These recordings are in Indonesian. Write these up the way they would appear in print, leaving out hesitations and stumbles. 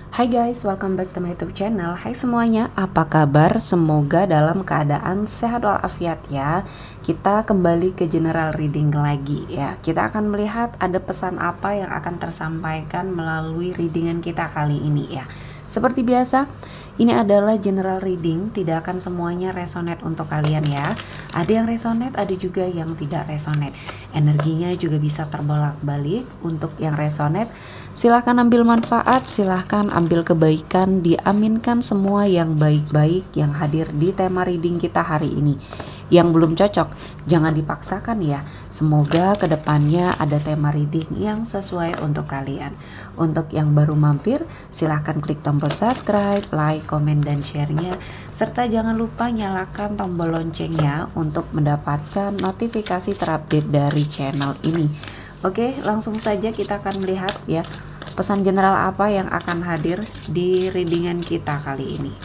Hai guys, welcome back to my YouTube channel. Hai semuanya, apa kabar? Semoga dalam keadaan sehat walafiat ya. Kita kembali ke general reading lagi ya. Kita akan melihat ada pesan apa yang akan tersampaikan melalui readingan kita kali ini ya. Seperti biasa, ini adalah general reading, tidak akan semuanya resonate untuk kalian ya. Ada yang resonate, ada juga yang tidak resonate. Energinya juga bisa terbolak-balik. Untuk yang resonate, silahkan ambil manfaat, silahkan ambil kebaikan, diaminkan semua yang baik-baik yang hadir di tema reading kita hari ini. Yang belum cocok, jangan dipaksakan ya. Semoga kedepannya ada tema reading yang sesuai untuk kalian. Untuk yang baru mampir, silahkan klik tombol subscribe, like, komen, dan share-nya. Serta jangan lupa nyalakan tombol loncengnya untuk mendapatkan notifikasi terupdate dari channel ini. Oke, langsung saja kita akan melihat ya pesan general apa yang akan hadir di readingan kita kali ini.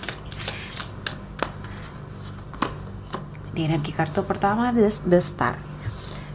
Di energi kartu pertama The Star.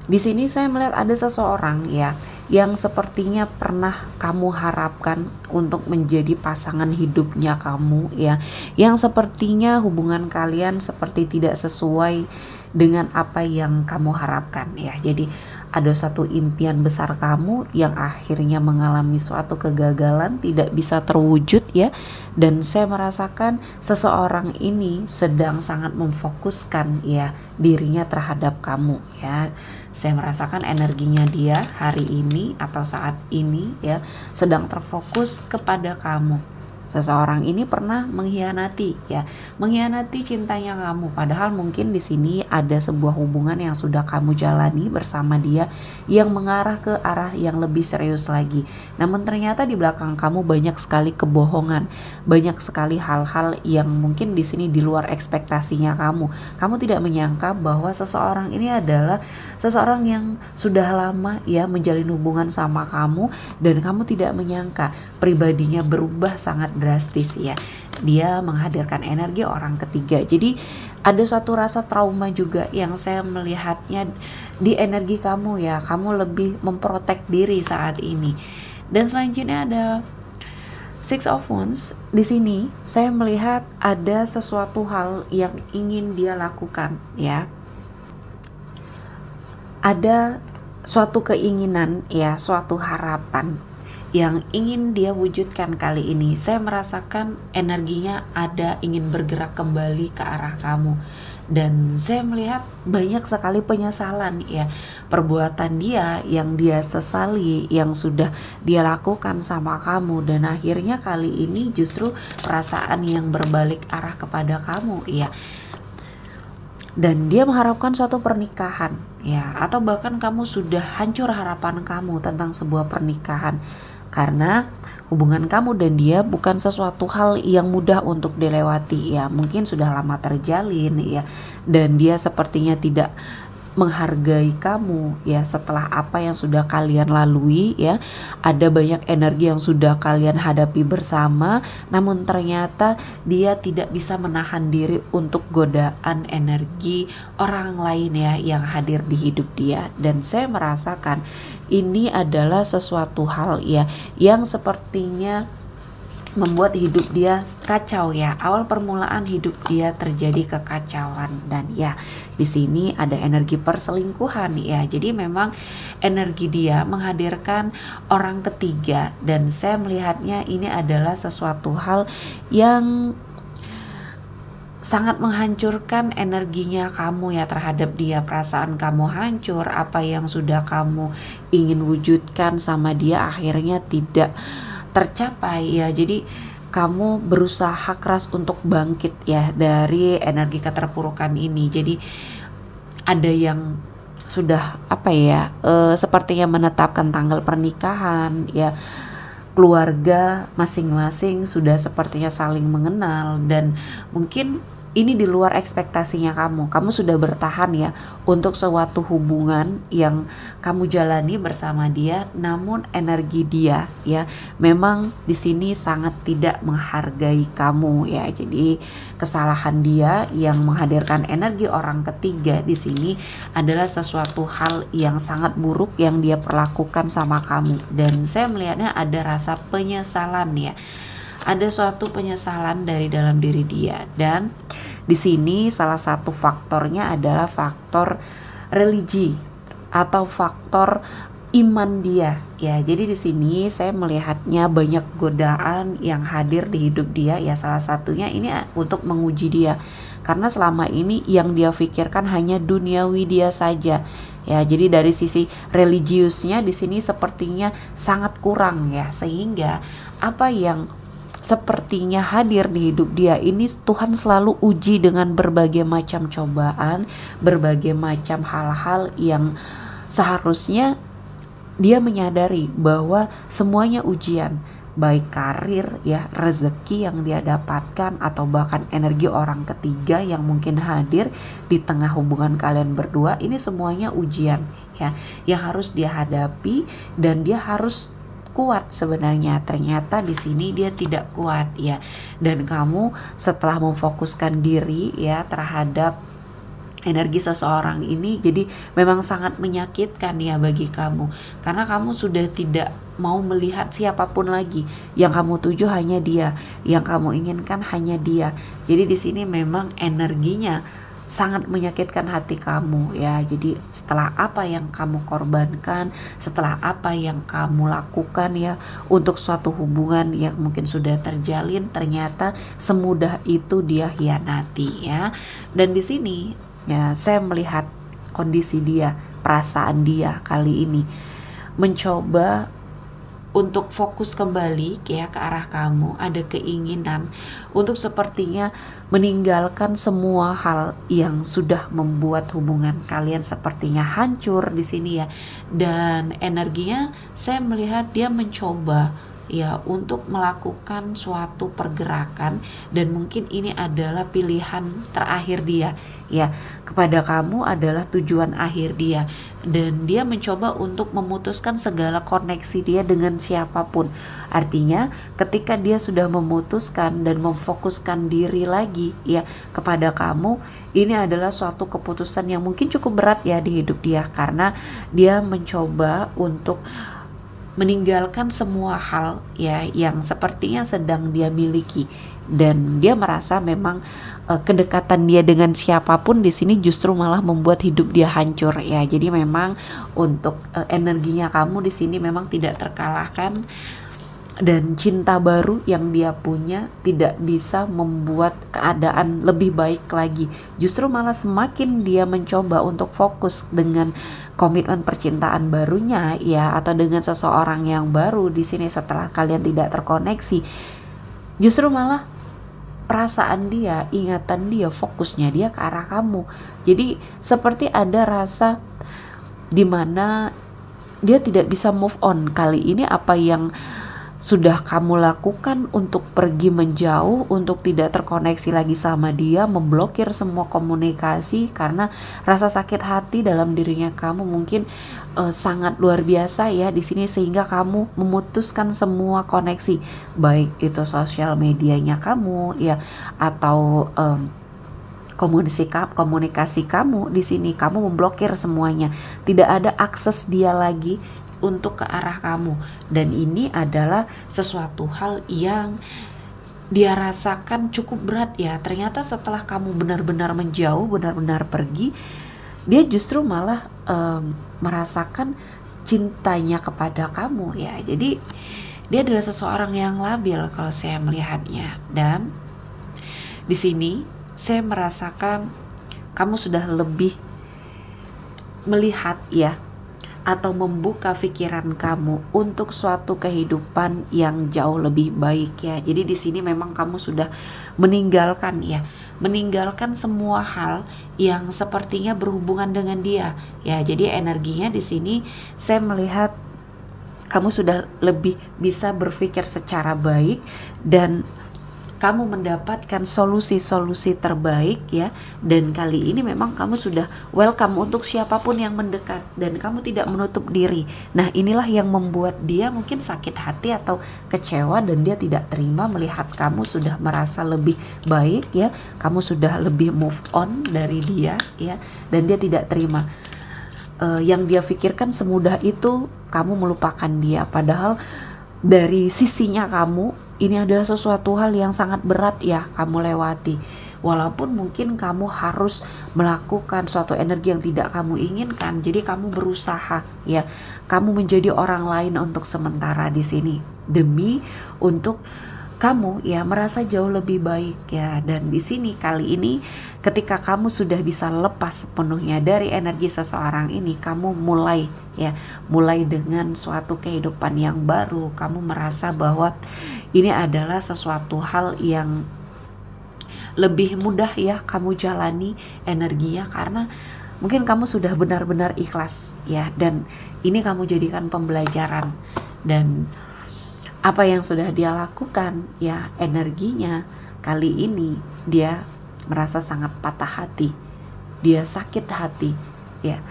Di sini saya melihat ada seseorang ya yang sepertinya pernah kamu harapkan untuk menjadi pasangan hidupnya kamu ya, yang sepertinya hubungan kalian seperti tidak sesuai dengan apa yang kamu harapkan ya. Jadi ada satu impian besar kamu yang akhirnya mengalami suatu kegagalan, tidak bisa terwujud ya. Dan saya merasakan seseorang ini sedang sangat memfokuskan ya dirinya terhadap kamu ya. Saya merasakan energinya dia hari ini atau saat ini ya sedang terfokus kepada kamu. Seseorang ini pernah mengkhianati ya, mengkhianati cintanya kamu. Padahal mungkin di sini ada sebuah hubungan yang sudah kamu jalani bersama dia yang mengarah ke arah yang lebih serius lagi. Namun ternyata di belakang kamu banyak sekali kebohongan, banyak sekali hal-hal yang mungkin di sini di luar ekspektasinya kamu. Kamu tidak menyangka bahwa seseorang ini adalah seseorang yang sudah lama ya menjalin hubungan sama kamu, dan kamu tidak menyangka pribadinya berubah sangat drastis ya. Dia menghadirkan energi orang ketiga. Jadi ada suatu rasa trauma juga yang saya melihatnya di energi kamu ya. Kamu lebih memprotek diri saat ini. Dan selanjutnya ada Six of Wands. Di sini saya melihat ada sesuatu hal yang ingin dia lakukan ya. Ada suatu keinginan ya, suatu harapan yang ingin dia wujudkan kali ini. Saya merasakan energinya ada ingin bergerak kembali ke arah kamu. Dan saya melihat banyak sekali penyesalan ya, perbuatan dia yang dia sesali, yang sudah dia lakukan sama kamu. Dan akhirnya kali ini justru perasaan yang berbalik arah kepada kamu ya. Dan dia mengharapkan suatu pernikahan ya, atau bahkan kamu sudah hancur harapan kamu tentang sebuah pernikahan. Karena hubungan kamu dan dia bukan sesuatu hal yang mudah untuk dilewati ya. Mungkin sudah lama terjalin ya, dan dia sepertinya tidak menghargai kamu ya setelah apa yang sudah kalian lalui ya. Ada banyak energi yang sudah kalian hadapi bersama, namun ternyata dia tidak bisa menahan diri untuk godaan energi orang lain ya yang hadir di hidup dia. Dan saya merasakan ini adalah sesuatu hal ya yang sepertinya membuat hidup dia kacau ya. Awal permulaan hidup dia terjadi kekacauan, dan ya di sini ada energi perselingkuhan ya. Jadi memang energi dia menghadirkan orang ketiga, dan saya melihatnya ini adalah sesuatu hal yang sangat menghancurkan energinya kamu ya terhadap dia. Perasaan kamu hancur, apa yang sudah kamu ingin wujudkan sama dia akhirnya tidak tercapai ya. Jadi kamu berusaha keras untuk bangkit ya dari energi keterpurukan ini. Jadi ada yang sudah apa ya, sepertinya menetapkan tanggal pernikahan ya. Keluarga masing-masing sudah sepertinya saling mengenal, dan mungkin ini di luar ekspektasinya kamu. Kamu sudah bertahan ya untuk suatu hubungan yang kamu jalani bersama dia, namun energi dia ya memang di sini sangat tidak menghargai kamu ya. Jadi kesalahan dia yang menghadirkan energi orang ketiga di sini adalah sesuatu hal yang sangat buruk yang dia perlakukan sama kamu. Dan saya melihatnya ada rasa penyesalan ya. ada suatu penyesalan dari dalam diri dia. Dan di sini salah satu faktornya adalah faktor religi atau faktor iman dia ya. Jadi di sini saya melihatnya banyak godaan yang hadir di hidup dia ya. Salah satunya ini untuk menguji dia, karena selama ini yang dia pikirkan hanya duniawi dia saja ya. Jadi dari sisi religiusnya di sini sepertinya sangat kurang ya, sehingga apa yang sepertinya hadir di hidup dia ini Tuhan selalu uji dengan berbagai macam cobaan, berbagai macam hal-hal yang seharusnya dia menyadari bahwa semuanya ujian, baik karir ya, rezeki yang dia dapatkan, atau bahkan energi orang ketiga yang mungkin hadir di tengah hubungan kalian berdua. Ini semuanya ujian ya, yang harus dia hadapi, dan dia harus kuat. Sebenarnya ternyata di sini dia tidak kuat ya, dan kamu setelah memfokuskan diri ya terhadap energi seseorang ini, jadi memang sangat menyakitkan ya bagi kamu, karena kamu sudah tidak mau melihat siapapun lagi. Yang kamu tuju hanya dia, yang kamu inginkan hanya dia. Jadi di sini memang energinya sangat menyakitkan hati kamu ya. Jadi setelah apa yang kamu korbankan, setelah apa yang kamu lakukan ya untuk suatu hubungan yang mungkin sudah terjalin, ternyata semudah itu dia hianati ya. Dan di sini ya, saya melihat kondisi dia, perasaan dia kali ini mencoba untuk fokus kembali ya ke arah kamu. Ada keinginan untuk sepertinya meninggalkan semua hal yang sudah membuat hubungan kalian sepertinya hancur di sini ya. Dan energinya saya melihat dia mencoba ya untuk melakukan suatu pergerakan, dan mungkin ini adalah pilihan terakhir dia ya. Kepada kamu adalah tujuan akhir dia, dan dia mencoba untuk memutuskan segala koneksi dia dengan siapapun. Artinya ketika dia sudah memutuskan dan memfokuskan diri lagi ya kepada kamu, ini adalah suatu keputusan yang mungkin cukup berat ya di hidup dia, karena dia mencoba untuk meninggalkan semua hal ya yang sepertinya sedang dia miliki, dan dia merasa memang kedekatan dia dengan siapapun di sini justru malah membuat hidup dia hancur ya. Jadi memang untuk energinya kamu di sini memang tidak terkalahkan, dan cinta baru yang dia punya tidak bisa membuat keadaan lebih baik lagi. Justru malah semakin dia mencoba untuk fokus dengan komitmen percintaan barunya ya, atau dengan seseorang yang baru di sini setelah kalian tidak terkoneksi, justru malah perasaan dia, ingatan dia, fokusnya dia ke arah kamu. Jadi seperti ada rasa dimana dia tidak bisa move on. Kali ini apa yang sudah kamu lakukan untuk pergi menjauh, untuk tidak terkoneksi lagi sama dia, memblokir semua komunikasi karena rasa sakit hati dalam dirinya kamu mungkin sangat luar biasa ya di sini, sehingga kamu memutuskan semua koneksi, baik itu sosial medianya kamu ya, atau komunikasi kamu di sini kamu memblokir semuanya, tidak ada akses dia lagi untuk ke arah kamu. Dan ini adalah sesuatu hal yang dia rasakan cukup berat ya. Ternyata setelah kamu benar-benar menjauh, benar-benar pergi, dia justru malah merasakan cintanya kepada kamu ya. Jadi dia adalah seseorang yang labil kalau saya melihatnya. Dan di sini saya merasakan kamu sudah lebih melihat ya, atau membuka pikiran kamu untuk suatu kehidupan yang jauh lebih baik ya. Jadi di sini memang kamu sudah meninggalkan semua hal yang sepertinya berhubungan dengan dia ya. Jadi energinya di sini saya melihat kamu sudah lebih bisa berpikir secara baik, dan kamu mendapatkan solusi-solusi terbaik ya. Dan kali ini memang kamu sudah welcome untuk siapapun yang mendekat, dan kamu tidak menutup diri. Nah inilah yang membuat dia mungkin sakit hati atau kecewa, dan dia tidak terima melihat kamu sudah merasa lebih baik ya, kamu sudah lebih move on dari dia ya, dan dia tidak terima. Yang dia pikirkan semudah itu kamu melupakan dia, padahal dari sisinya kamu ini adalah sesuatu hal yang sangat berat ya kamu lewati. Walaupun mungkin kamu harus melakukan suatu energi yang tidak kamu inginkan, jadi kamu berusaha ya, kamu menjadi orang lain untuk sementara di sini demi untuk kamu ya merasa jauh lebih baik ya. Dan di sini kali ini ketika kamu sudah bisa lepas sepenuhnya dari energi seseorang ini, kamu mulai dengan suatu kehidupan yang baru. Kamu merasa bahwa ini adalah sesuatu hal yang lebih mudah ya kamu jalani energinya, karena mungkin kamu sudah benar-benar ikhlas ya, dan ini kamu jadikan pembelajaran. Dan apa yang sudah dia lakukan ya, energinya kali ini dia merasa sangat patah hati, dia sakit hati ya,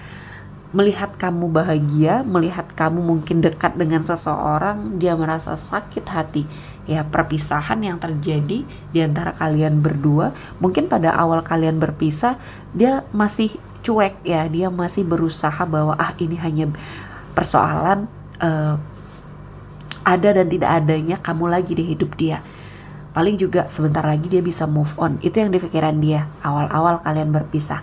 melihat kamu bahagia, melihat kamu mungkin dekat dengan seseorang, dia merasa sakit hati ya. Perpisahan yang terjadi di antara kalian berdua, mungkin pada awal kalian berpisah dia masih cuek ya, dia masih berusaha bahwa ini hanya persoalan ada dan tidak adanya kamu lagi di hidup dia, paling juga sebentar lagi dia bisa move on. Itu yang di pikiran dia awal-awal kalian berpisah.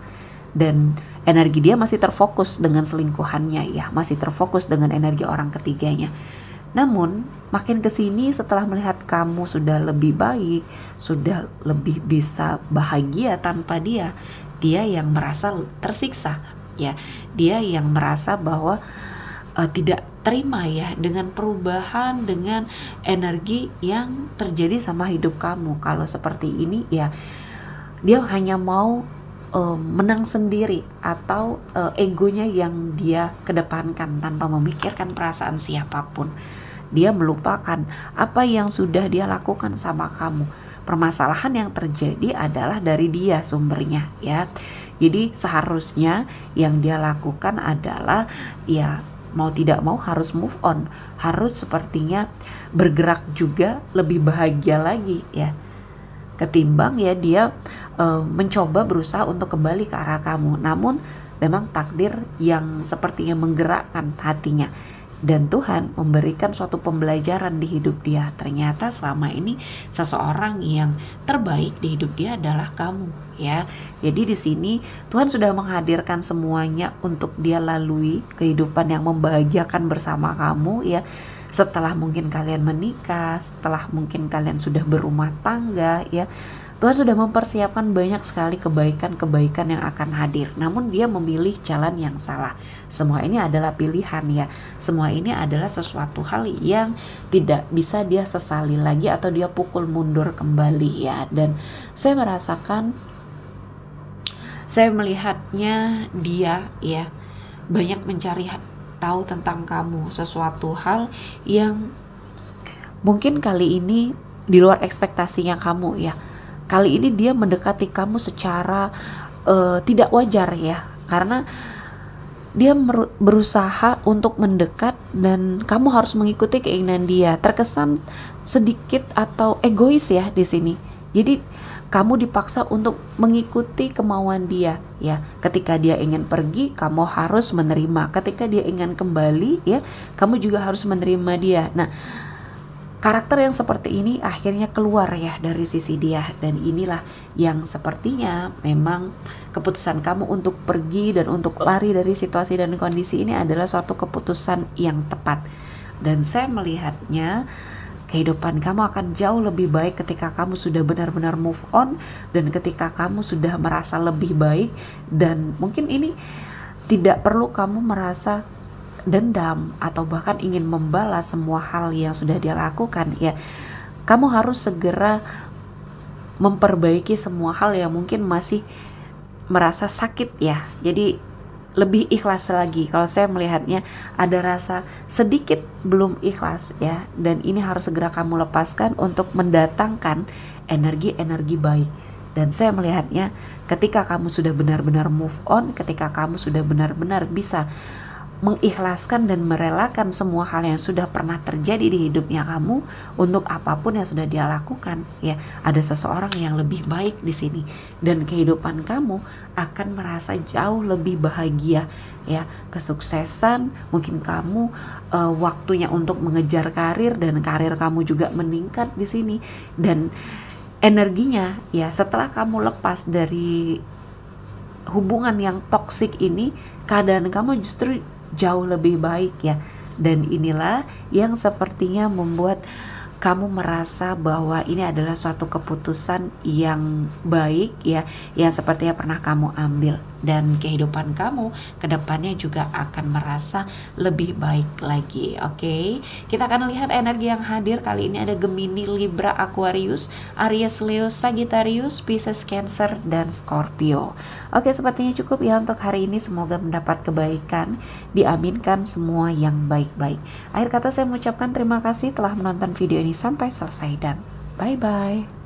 Dan energi dia masih terfokus dengan selingkuhannya ya, masih terfokus dengan energi orang ketiganya. Namun makin kesini setelah melihat kamu sudah lebih baik, sudah lebih bisa bahagia tanpa dia, dia yang merasa tersiksa ya, dia yang merasa bahwa tidak terima ya dengan perubahan, dengan energi yang terjadi sama hidup kamu. Kalau seperti ini ya, dia hanya mau menang sendiri, atau egonya yang dia kedepankan tanpa memikirkan perasaan siapapun. Dia melupakan apa yang sudah dia lakukan sama kamu. Permasalahan yang terjadi adalah dari dia sumbernya ya. Jadi seharusnya yang dia lakukan adalah ya mau tidak mau harus move on, harus sepertinya bergerak juga lebih bahagia lagi ya, ketimbang ya dia mencoba berusaha untuk kembali ke arah kamu. Namun memang takdir yang sepertinya menggerakkan hatinya, dan Tuhan memberikan suatu pembelajaran di hidup dia. Ternyata selama ini seseorang yang terbaik di hidup dia adalah kamu ya. Jadi di sini Tuhan sudah menghadirkan semuanya untuk dia lalui kehidupan yang membahagiakan bersama kamu ya. Setelah mungkin kalian menikah, setelah mungkin kalian sudah berumah tangga ya, Tuhan sudah mempersiapkan banyak sekali kebaikan-kebaikan yang akan hadir. Namun dia memilih jalan yang salah. Semua ini adalah pilihan ya. Semua ini adalah sesuatu hal yang tidak bisa dia sesali lagi atau dia pukul mundur kembali ya. Dan saya melihatnya dia ya banyak mencari tahu tentang kamu, sesuatu hal yang mungkin kali ini di luar ekspektasinya kamu ya. Kali ini dia mendekati kamu secara tidak wajar ya, karena dia berusaha untuk mendekat dan kamu harus mengikuti keinginan dia. Terkesan sedikit atau egois ya di sini. Jadi kamu dipaksa untuk mengikuti kemauan dia ya. Ketika dia ingin pergi, kamu harus menerima. Ketika dia ingin kembali ya, kamu juga harus menerima dia. Nah, karakter yang seperti ini akhirnya keluar ya dari sisi dia, dan inilah yang sepertinya memang keputusan kamu untuk pergi dan untuk lari dari situasi dan kondisi ini adalah suatu keputusan yang tepat. Dan saya melihatnya kehidupan kamu akan jauh lebih baik ketika kamu sudah benar-benar move on, dan ketika kamu sudah merasa lebih baik. Dan mungkin ini tidak perlu kamu merasa dendam atau bahkan ingin membalas semua hal yang sudah dia lakukan ya. Kamu harus segera memperbaiki semua hal yang mungkin masih merasa sakit ya. Jadi lebih ikhlas lagi. Kalau saya melihatnya ada rasa sedikit belum ikhlas ya, dan ini harus segera kamu lepaskan untuk mendatangkan energi-energi baik. Dan saya melihatnya ketika kamu sudah benar-benar move on, ketika kamu sudah benar-benar bisa mengikhlaskan dan merelakan semua hal yang sudah pernah terjadi di hidupnya kamu untuk apapun yang sudah dia lakukan. Ya, ada seseorang yang lebih baik di sini dan kehidupan kamu akan merasa jauh lebih bahagia. Ya, kesuksesan mungkin kamu waktunya untuk mengejar karir dan karir kamu juga meningkat di sini, dan energinya ya setelah kamu lepas dari hubungan yang toksik ini, keadaan kamu justru jauh lebih baik ya. Dan inilah yang sepertinya membuat kamu merasa bahwa ini adalah suatu keputusan yang baik ya, yang sepertinya pernah kamu ambil, dan kehidupan kamu ke depannya juga akan merasa lebih baik lagi. Oke, kita akan lihat energi yang hadir kali ini. Ada Gemini, Libra, Aquarius, Aries, Leo, Sagittarius, Pisces, Cancer, dan Scorpio. Oke, sepertinya cukup ya untuk hari ini. Semoga mendapat kebaikan, diaminkan semua yang baik-baik. Akhir kata saya mengucapkan terima kasih telah menonton video ini sampai selesai, dan bye-bye.